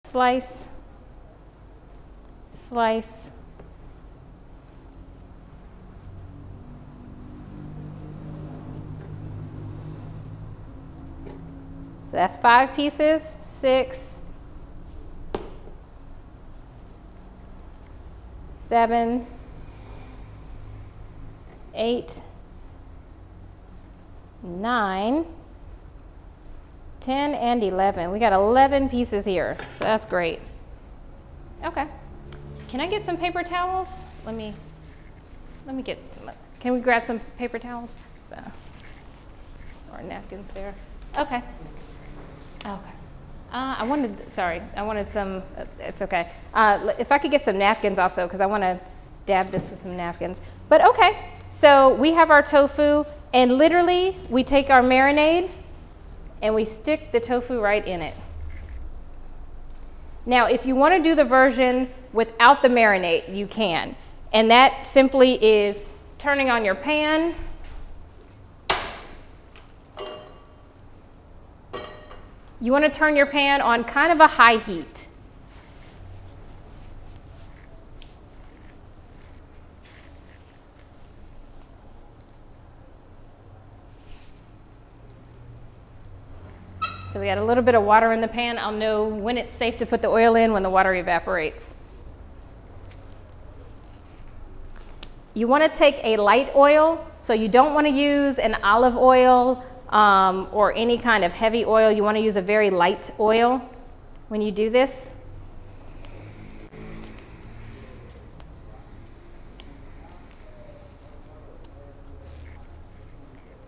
slice, slice. So that's 5 pieces, 6, 7, 8, 9, 10, and 11. We got 11 pieces here, so that's great. Okay, can I get some paper towels? Let me get, can we grab some paper towels? So, or napkins there. Okay. Okay. I wanted some, it's okay. If I could get some napkins also, because I want to dab this with some napkins. But okay, so we have our tofu, and literally we take our marinade and we stick the tofu right in it. Now, if you want to do the version without the marinade, you can. And that simply is turning on your pan. You want to turn your pan on kind of a high heat. So we got a little bit of water in the pan. I'll know when it's safe to put the oil in when the water evaporates. You want to take a light oil, so you don't want to use an olive oil or any kind of heavy oil. You want to use a very light oil when you do this.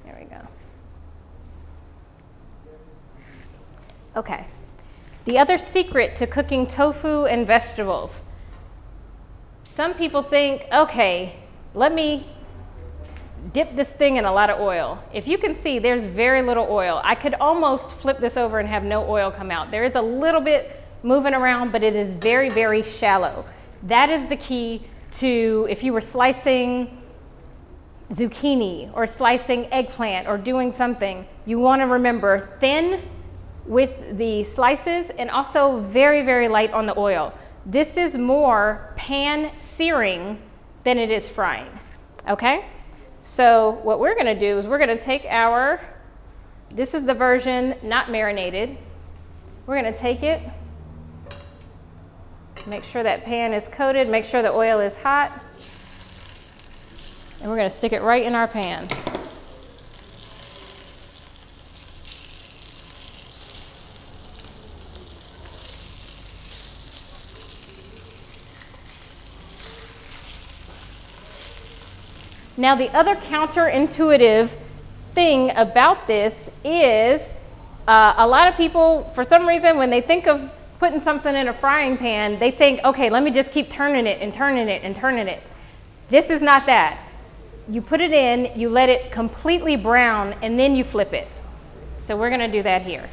There we go. Okay. The other secret to cooking tofu and vegetables. Some people think, okay, let me dip this thing in a lot of oil. If you can see, there's very little oil. I could almost flip this over and have no oil come out. There is a little bit moving around, but it is very, very shallow. That is the key to if you were slicing zucchini or slicing eggplant or doing something, you want to remember thin with the slices and also very, very light on the oil. This is more pan searing than it is frying, okay? So what we're gonna do is we're gonna take this is the version not marinated. We're gonna take it, make sure that pan is coated, make sure the oil is hot, and we're gonna stick it right in our pan. Now, the other counterintuitive thing about this is a lot of people, for some reason, when they think of putting something in a frying pan, they think, okay, let me just keep turning it and turning it and turning it. This is not that. You put it in, you let it completely brown, and then you flip it. So we're going to do that here.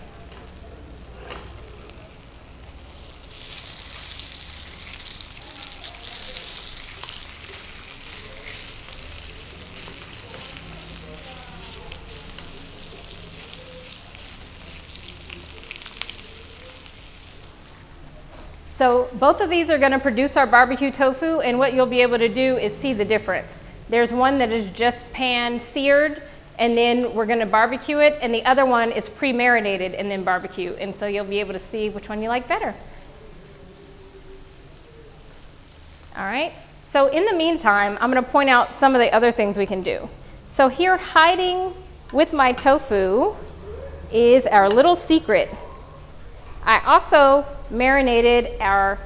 So both of these are going to produce our barbecue tofu, and what you'll be able to do is see the difference. There's one that is just pan seared, and then we're going to barbecue it, and the other one is pre-marinated and then barbecue, and so you'll be able to see which one you like better. All right, so in the meantime, I'm going to point out some of the other things we can do. So here, hiding with my tofu is our little secret. I also marinated our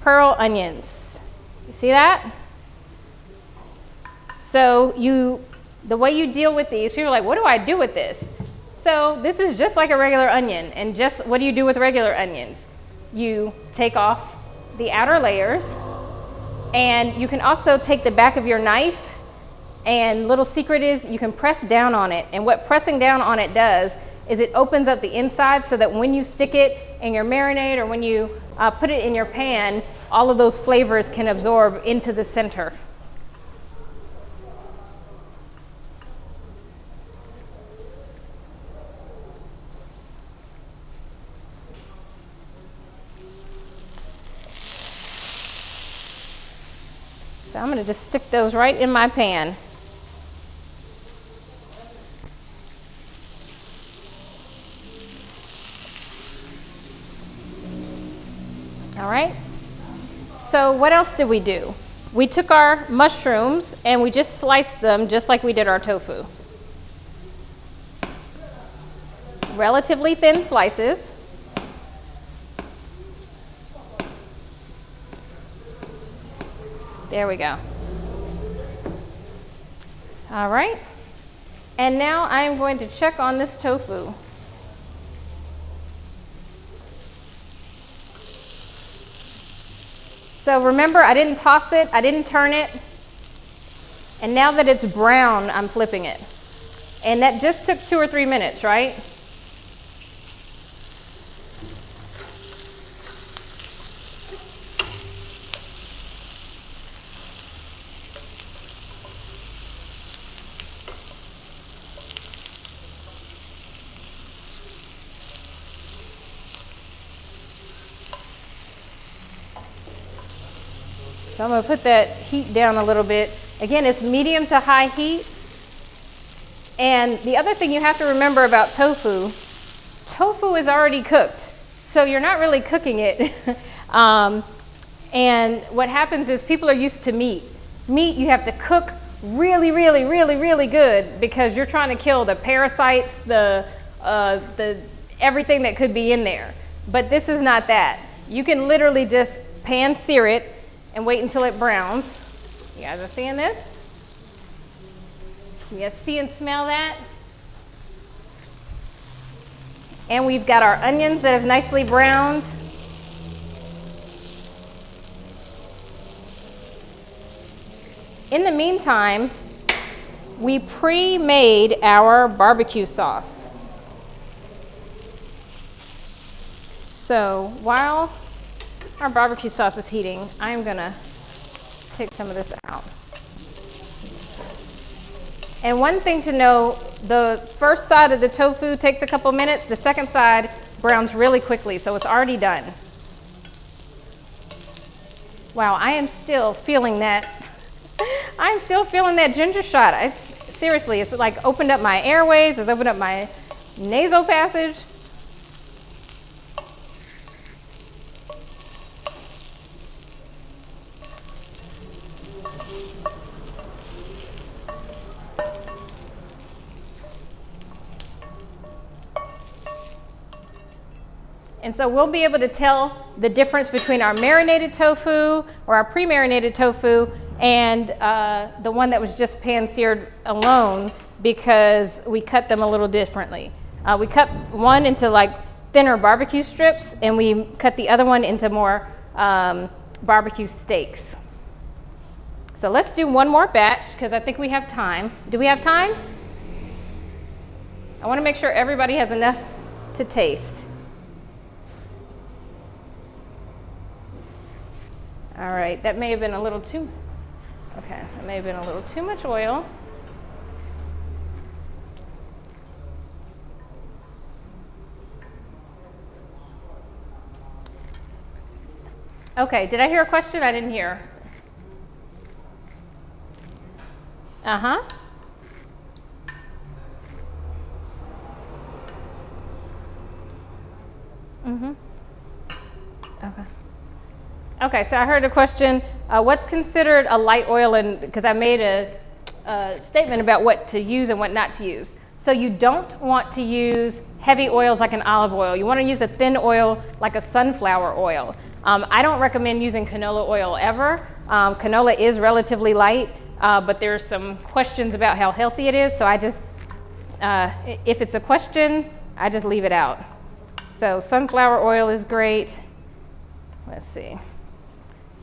pearl onions. You see that? So the way you deal with these, people are like, what do I do with this? So this is just like a regular onion, and just what do you do with regular onions? You take off the outer layers, and you can also take the back of your knife, and little secret is you can press down on it, and what pressing down on it does is it opens up the inside so that when you stick it in your marinade or when you put it in your pan, all of those flavors can absorb into the center. So I'm going to just stick those right in my pan. All right. So what else did we do? We took our mushrooms and we just sliced them just like we did our tofu. Relatively thin slices. There we go. All right. And now I'm going to check on this tofu. So remember, I didn't toss it, I didn't turn it. And now that it's brown, I'm flipping it. And that just took 2 or 3 minutes, right? So I'm going to put that heat down a little bit. Again, it's medium to high heat. And the other thing you have to remember about tofu, tofu is already cooked. So you're not really cooking it. And what happens is people are used to meat. Meat you have to cook really, really, really, really good because you're trying to kill the parasites, the everything that could be in there. But this is not that. You can literally just pan sear it and wait until it browns. You guys are seeing this? Can you see and smell that? And we've got our onions that have nicely browned. In the meantime, we pre-made our barbecue sauce. So while our barbecue sauce is heating, I'm gonna take some of this out. And one thing to know, the first side of the tofu takes a couple minutes, the second side browns really quickly, so it's already done. Wow, I am still feeling that. I'm still feeling that ginger shot. Seriously, it's like opened up my airways, it's opened up my nasal passage. And so we'll be able to tell the difference between our marinated tofu or our pre-marinated tofu and the one that was just pan-seared alone because we cut them a little differently. We cut one into like thinner barbecue strips and we cut the other one into more barbecue steaks. So let's do one more batch because I think we have time. Do we have time? I want to make sure everybody has enough to taste. All right, that may have been a little too, okay, that may have been a little too much oil. Okay, did I hear a question? I didn't hear. Uh-huh. Mm-hmm. Okay. Okay, so I heard a question, what's considered a light oil? And because I made a statement about what to use and what not to use. So you don't want to use heavy oils like an olive oil. You want to use a thin oil like a sunflower oil. I don't recommend using canola oil ever. Canola is relatively light, but there's some questions about how healthy it is. So I just, if it's a question, I just leave it out. So sunflower oil is great. Let's see.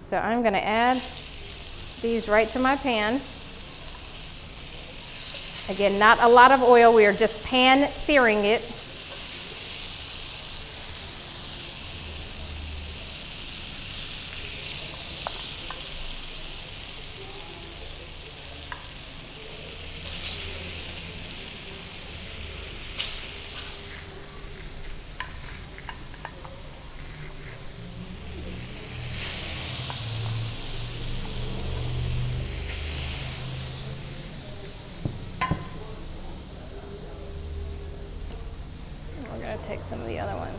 So I'm going to add these right to my pan. Again, not a lot of oil. We are just pan searing it. take some of the other one.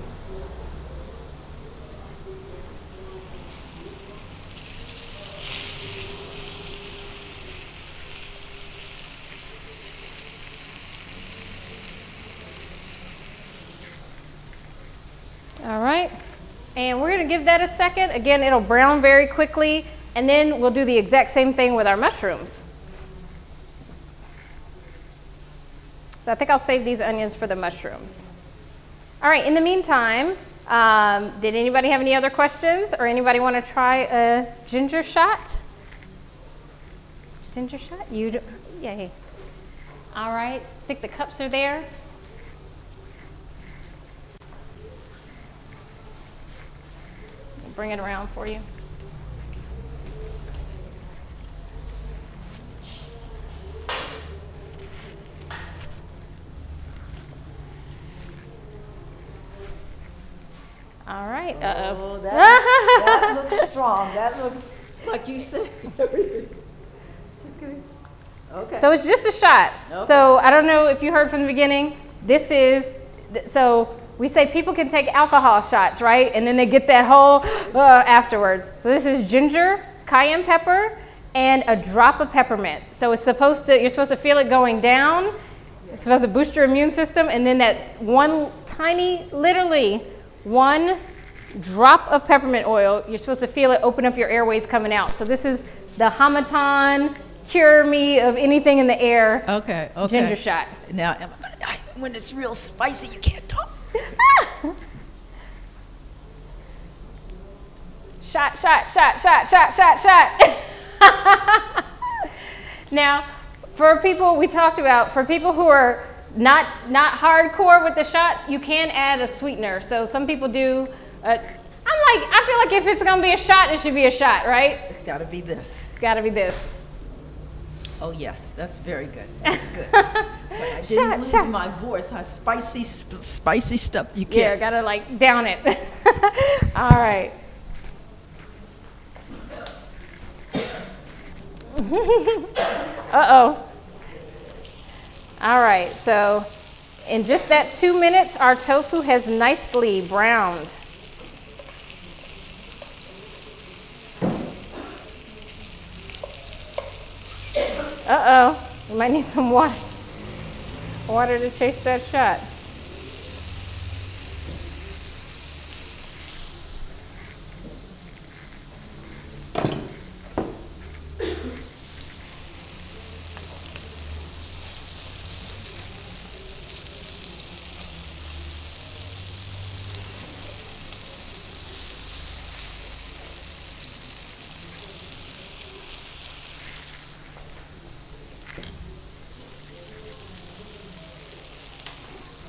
All right, and we're gonna give that a second. Again, it'll brown very quickly, and then we'll do the exact same thing with our mushrooms. So I think I'll save these onions for the mushrooms. All right, in the meantime, did anybody have any other questions, or anybody want to try a ginger shot? Ginger shot? You do, yay. All right, I think the cups are there. Bring it around for you. All right. Oh, that looks strong. That looks like you said. Just kidding. Okay. So it's just a shot. Okay. So I don't know if you heard from the beginning. This is, so we say people can take alcohol shots, right? And then they get that whole afterwards. So this is ginger, cayenne pepper, and a drop of peppermint. So it's supposed to, you're supposed to feel it going down. It's supposed to boost your immune system. And then that one tiny, literally one drop of peppermint oil, you're supposed to feel it open up your airways coming out. So this is the Hamatan cure me of anything in the air. Okay. Ginger shot. Now, am I gonna die when it's real spicy? You can't talk. Shot, shot, shot, shot, shot, shot, shot. Now, for people we talked about, for people who are not hardcore with the shots, you can add a sweetener. So some people do. I feel like if it's gonna be a shot, it should be a shot, right? It's got to be this. It's got to be this. Oh yes, that's very good. That's good. But I didn't lose my voice. How spicy stuff you can't. Yeah, gotta like down it. All right. Uh-oh. All right, so in just that 2 minutes, our tofu has nicely browned. Uh-oh, we might need some water to chase that shot.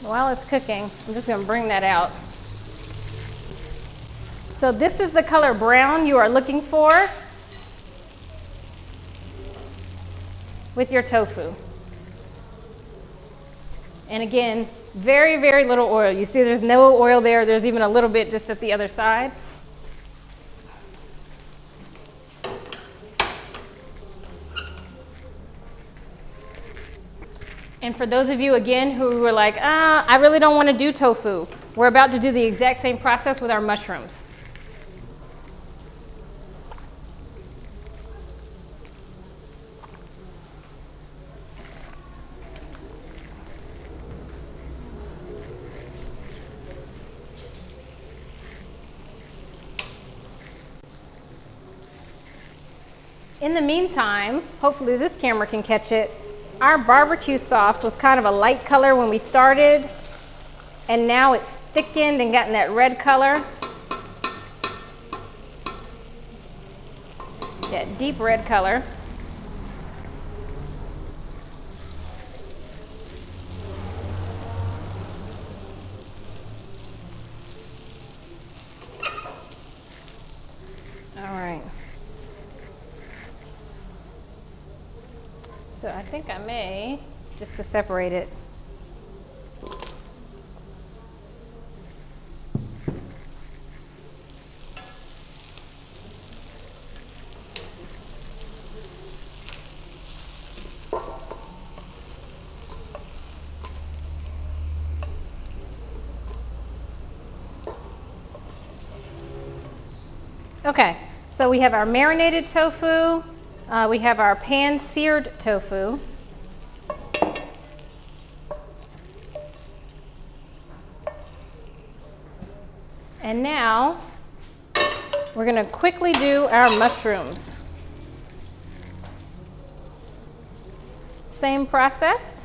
While it's cooking, I'm just going to bring that out. So this is the color brown you are looking for with your tofu. And again, very, very little oil. You see there's no oil there. There's even a little bit just at the other side. And for those of you, again, who were like, I really don't want to do tofu, we're about to do the exact same process with our mushrooms. In the meantime, hopefully this camera can catch it. Our barbecue sauce was kind of a light color when we started, and now it's thickened and gotten that red color. That deep red color. All right. So I think I may, just to separate it. Okay, so we have our marinated tofu, we have our pan-seared tofu. And now we're going to quickly do our mushrooms. Same process.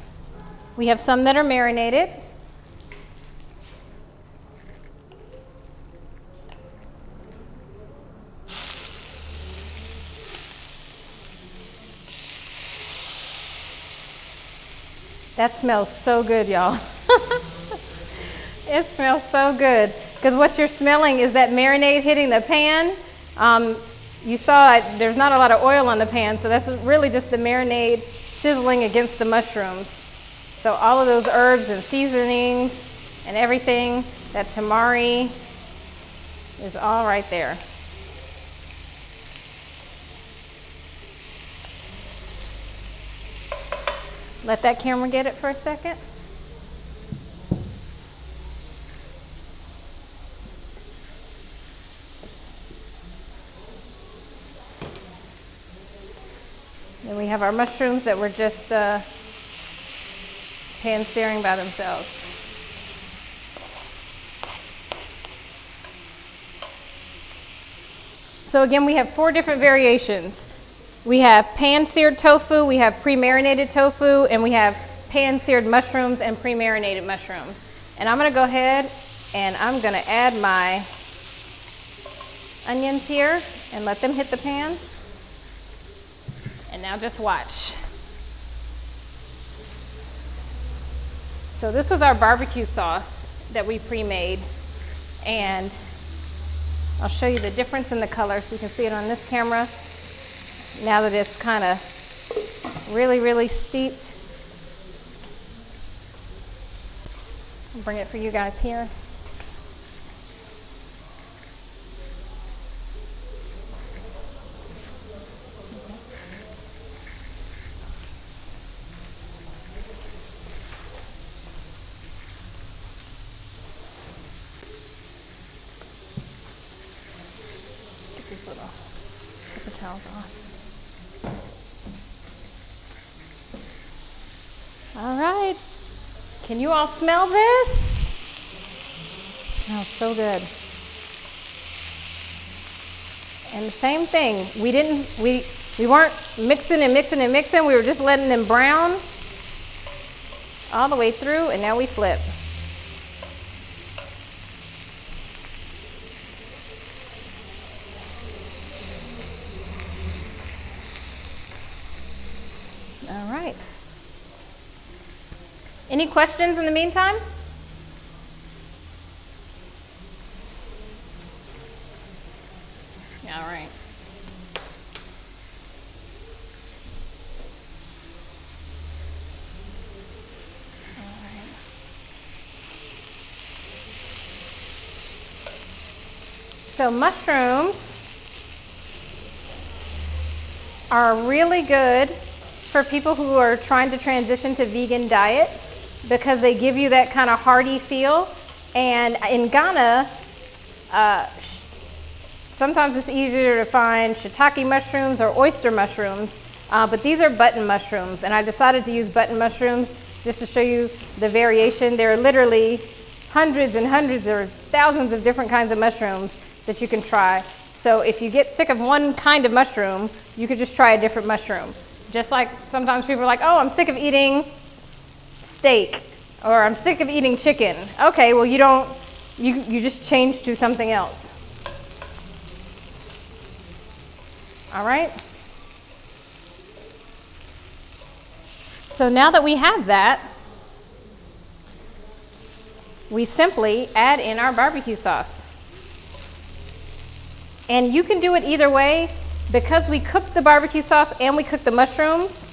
We have some that are marinated. That smells so good, y'all. It smells so good. Because what you're smelling is that marinade hitting the pan. You saw there's not a lot of oil on the pan, so that's really just the marinade sizzling against the mushrooms. So all of those herbs and seasonings and everything, that tamari is all right there. Let that camera get it for a second. Then we have our mushrooms that were just pan-searing by themselves. So again, we have 4 different variations. We have pan-seared tofu, we have pre-marinated tofu, and we have pan-seared mushrooms and pre-marinated mushrooms. And I'm gonna go ahead and I'm gonna add my onions here and let them hit the pan. And now just watch. So this was our barbecue sauce that we pre-made, and I'll show you the difference in the color so you can see it on this camera. Now that it's kind of really steeped. I'll bring it for you guys here. Get these little paper towels off. All right, can you all smell this? It smells so good. And the same thing, we weren't mixing and mixing and mixing, we were just letting them brown all the way through, and now we flip. All right. Any questions in the meantime? All right. So mushrooms are really good for people who are trying to transition to vegan diets because they give you that kind of hearty feel. And in Ghana, sometimes it's easier to find shiitake mushrooms or oyster mushrooms, but these are button mushrooms, and I decided to use button mushrooms just to show you the variation. There are literally hundreds and hundreds or thousands of different kinds of mushrooms that you can try. So if you get sick of one kind of mushroom, you could just try a different mushroom. Just like sometimes people are like, oh, I'm sick of eating steak, or I'm sick of eating chicken. Okay, well you just change to something else. All right. So now that we have that, we simply add in our barbecue sauce. And you can do it either way. Because we cooked the barbecue sauce and we cooked the mushrooms,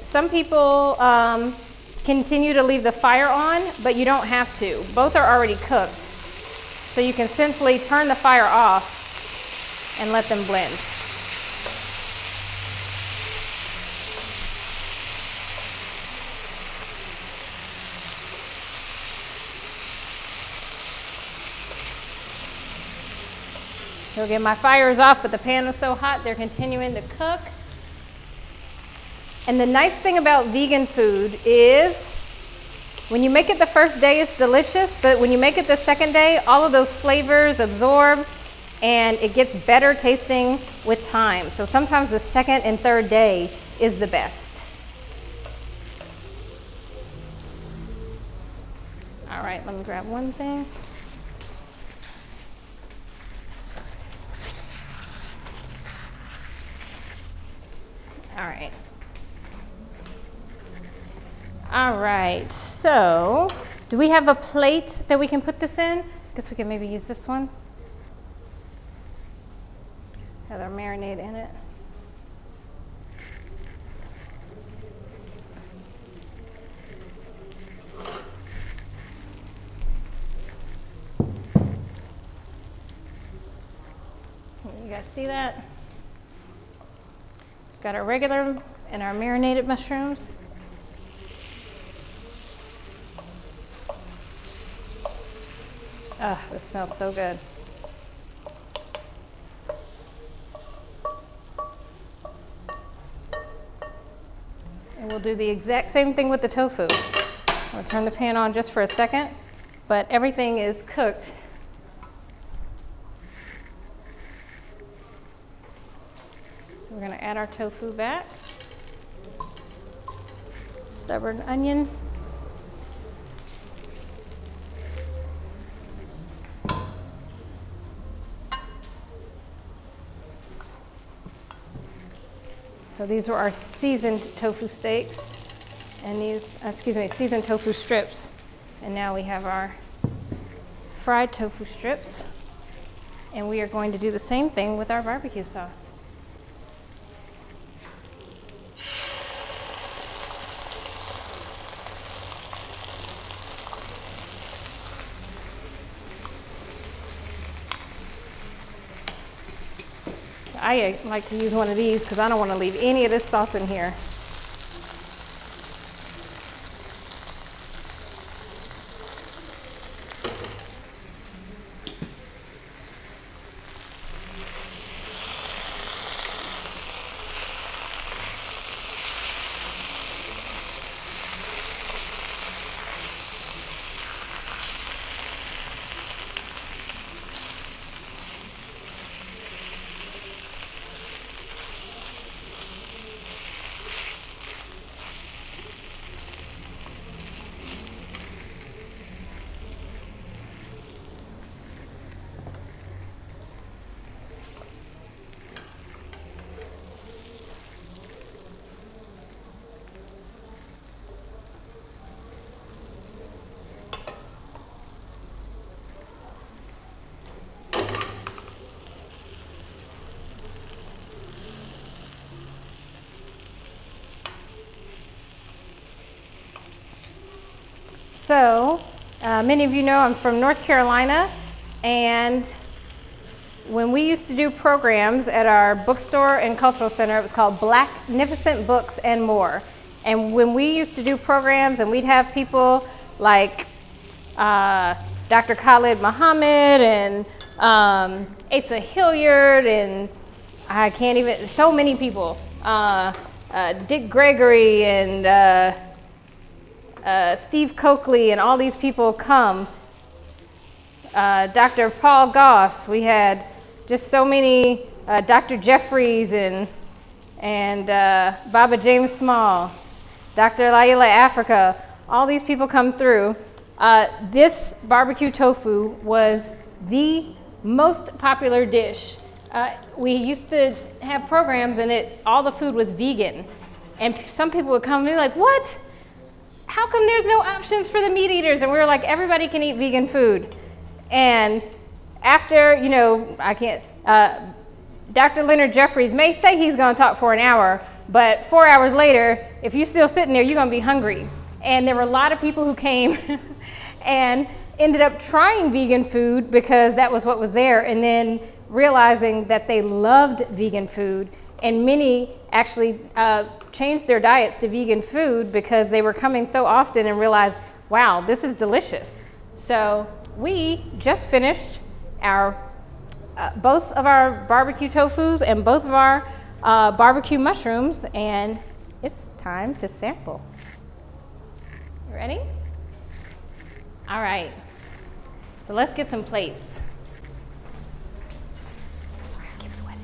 some people continue to leave the fire on, but you don't have to. Both are already cooked. So you can simply turn the fire off and let them blend. So again, my fire is off, but the pan is so hot, they're continuing to cook. And the nice thing about vegan food is when you make it the first day, it's delicious, but when you make it the second day, all of those flavors absorb and it gets better tasting with time. So sometimes the second and third day is the best. All right, let me grab one thing. All right. All right, so do we have a plate that we can put this in? I guess we can maybe use this one. Have our marinade in it. You guys see that? Got our regular and our marinated mushrooms. Oh, this smells so good. And we'll do the exact same thing with the tofu. I'll turn the pan on just for a second, but everything is cooked. We're going to add our tofu back. Stubborn onion. So these were our seasoned tofu steaks, and these, seasoned tofu strips. And now we have our fried tofu strips, and we are going to do the same thing with our barbecue sauce. I like to use one of these because I don't want to leave any of this sauce in here. So, many of you know I'm from North Carolina, and when we used to do programs at our bookstore and cultural center, it was called Blacknificent Books and More. And when we used to do programs and we'd have people like Dr. Khalid Muhammad and Asa Hilliard and I can't even, so many people, Dick Gregory and Steve Coakley and all these people come. Dr. Paul Goss, we had just so many, Dr. Jeffries and Baba James Small, Dr. Laila Africa, all these people come through. This barbecue tofu was the most popular dish. We used to have programs and all the food was vegan. And some people would come and be like, what? How come there's no options for the meat eaters? And we were like, everybody can eat vegan food. And after, you know, Dr. Leonard Jeffries may say he's gonna talk for an hour, but 4 hours later, if you're still sitting there, you're gonna be hungry. And there were a lot of people who came and ended up trying vegan food because that was what was there, and then realizing that they loved vegan food. And many actually changed their diets to vegan food because they were coming so often and realized, wow, this is delicious. So we just finished our both of our barbecue tofus and both of our barbecue mushrooms, and it's time to sample. You ready? All right. So let's get some plates. Sorry, I keep sweating.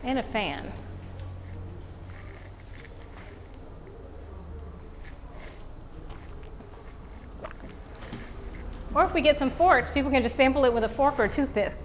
And a fan. Or if we get some forks, people can just sample it with a fork or a toothpick.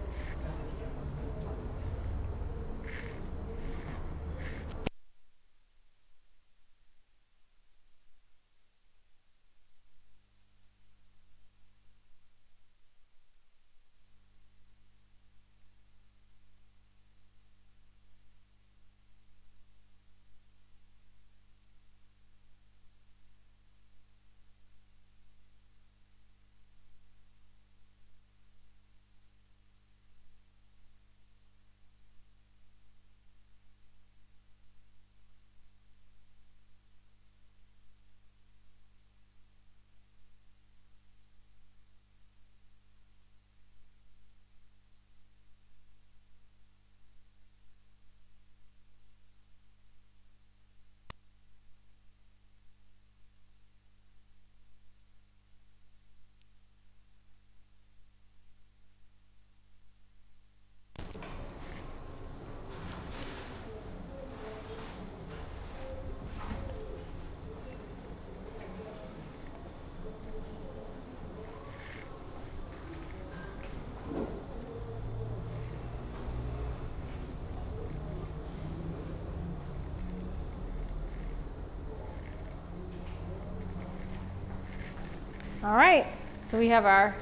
All right, so we have our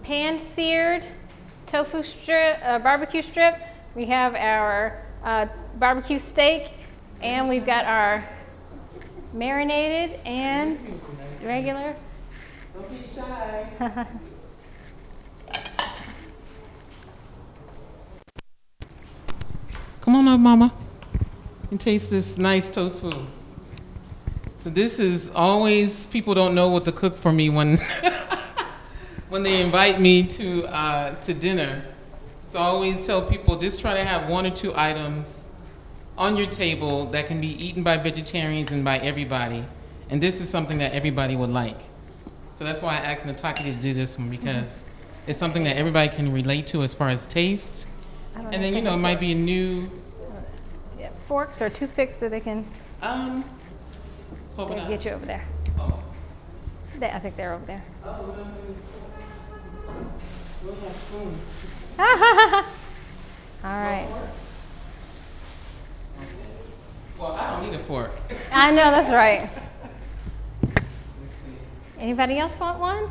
pan-seared tofu strip, barbecue strip. We have our barbecue steak, and we've got our marinated and regular. Don't be shy. Come on up, Mama, and taste this nice tofu. So this is always, people don't know what to cook for me when when they invite me to dinner. So I always tell people, just try to have 1 or 2 items on your table that can be eaten by vegetarians and by everybody. And this is something that everybody would like. So that's why I asked Nataki to do this one, because it's something that everybody can relate to as far as taste. And then, you know, it might be a new... Yeah, forks or toothpicks so they can get you over there. Oh. I think they're over there. Oh, we have spoons. All right. Well, I don't need a fork. I know, that's right. Let's see. Anybody else want one?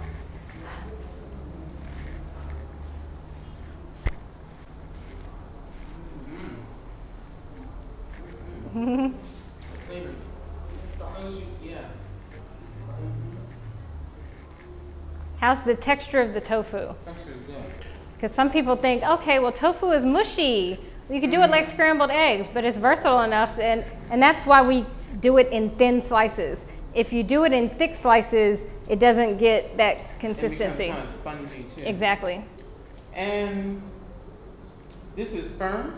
Flavors. Yeah. How's the texture of the tofu? Texture is good. Because some people think, okay, well, tofu is mushy. You could do it like scrambled eggs, but it's versatile enough, and that's why we do it in thin slices. If you do it in thick slices, it doesn't get that consistency. It becomes kind of spongy, too. Exactly. And this is firm?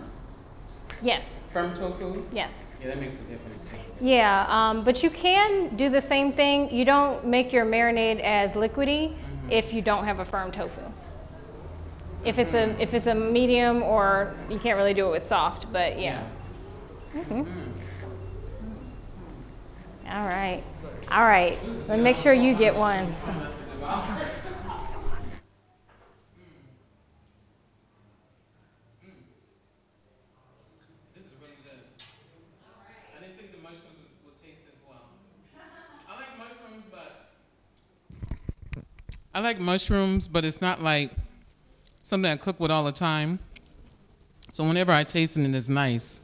Yes. Firm tofu? Yes. Yeah, that makes a difference, too. Yeah, but you can do the same thing. You don't make your marinade as liquidy if you don't have a firm tofu. If it's a medium, or you can't really do it with soft, but yeah. All right. All right. Let me make sure you get one. So. This is really good. I didn't think the mushrooms would taste this well. I like mushrooms, but it's not like something I cook with all the time. So whenever I taste it, it's nice.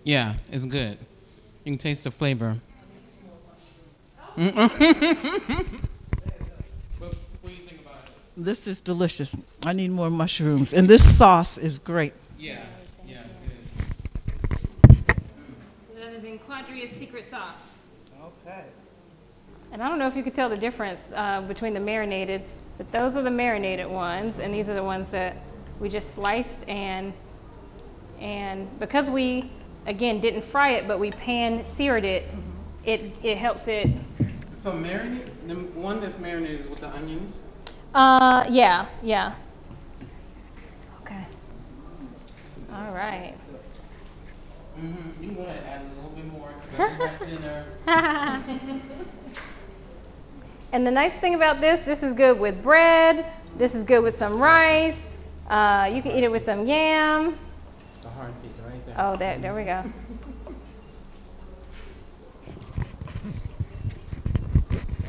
Yeah, it's good. You can taste the flavor. What do you think about it? This is delicious. I need more mushrooms. And this sauce is great. Yeah, yeah, So that is NkwaDua's secret sauce. Okay. And I don't know if you could tell the difference between the marinated, but those are the marinated ones, and these are the ones that we just sliced, and because we, again, didn't fry it, but we pan-seared it, it helps it. So marinate, the one that's marinated is with the onions? Yeah. Okay. All right. Mm-hmm. You want to add a little bit more because I have dinner. And the nice thing about this is good with bread. This is good with some rice. You can eat it with some yam. The hard piece right there. Oh, there we go.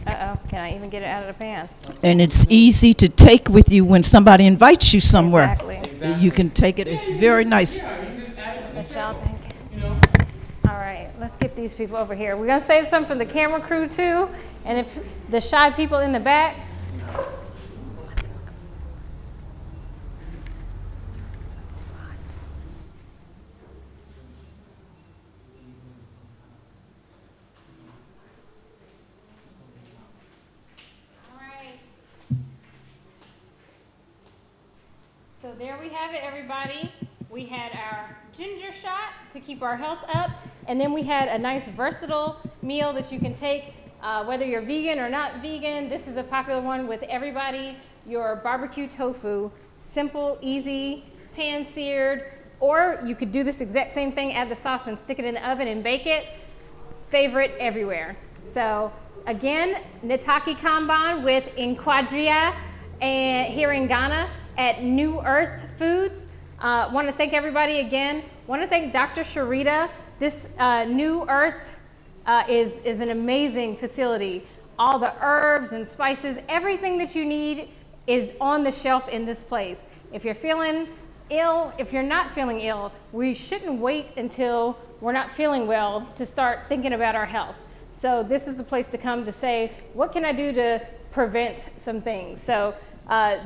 Uh-oh, can I even get it out of the pan? And it's easy to take with you when somebody invites you somewhere. Exactly. You can take it. It's very nice. Yeah, you just add it to the Michelle, table, take it. you know. All right, let's get these people over here. We're gonna save some for the camera crew too, and if the shy people in the back. All right. So there we have it, everybody. We had our ginger shot to keep our health up, and then we had a nice versatile meal that you can take whether you're vegan or not vegan. This is a popular one with everybody. Your barbecue tofu, simple, easy, pan-seared, or you could do this exact same thing, add the sauce and stick it in the oven and bake it. Favorite everywhere. So again, Nataki Kambon with NkwaDua and here in Ghana at New Earth Foods. Want to thank everybody again. Want to thank Dr. Sharita. This New Earth is an amazing facility. All the herbs and spices, everything that you need is on the shelf in this place. If you're feeling ill, if you're not feeling ill, we shouldn't wait until we're not feeling well to start thinking about our health. So this is the place to come to say, what can I do to prevent some things? So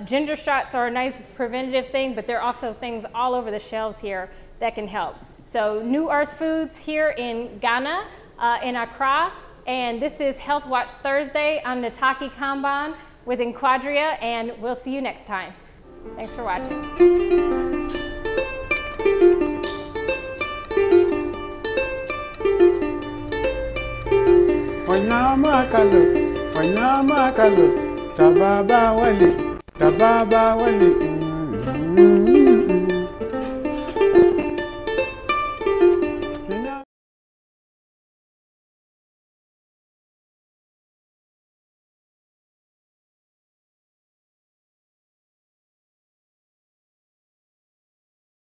ginger shots are a nice preventative thing, but there are also things all over the shelves here that can help. So New Earth Foods here in Ghana, in Accra, and this is Health Watch Thursday. I'm Nataki Kambon with NkwaDua, and we'll see you next time. Thanks for watching. Wanyama kalo, tababa wale,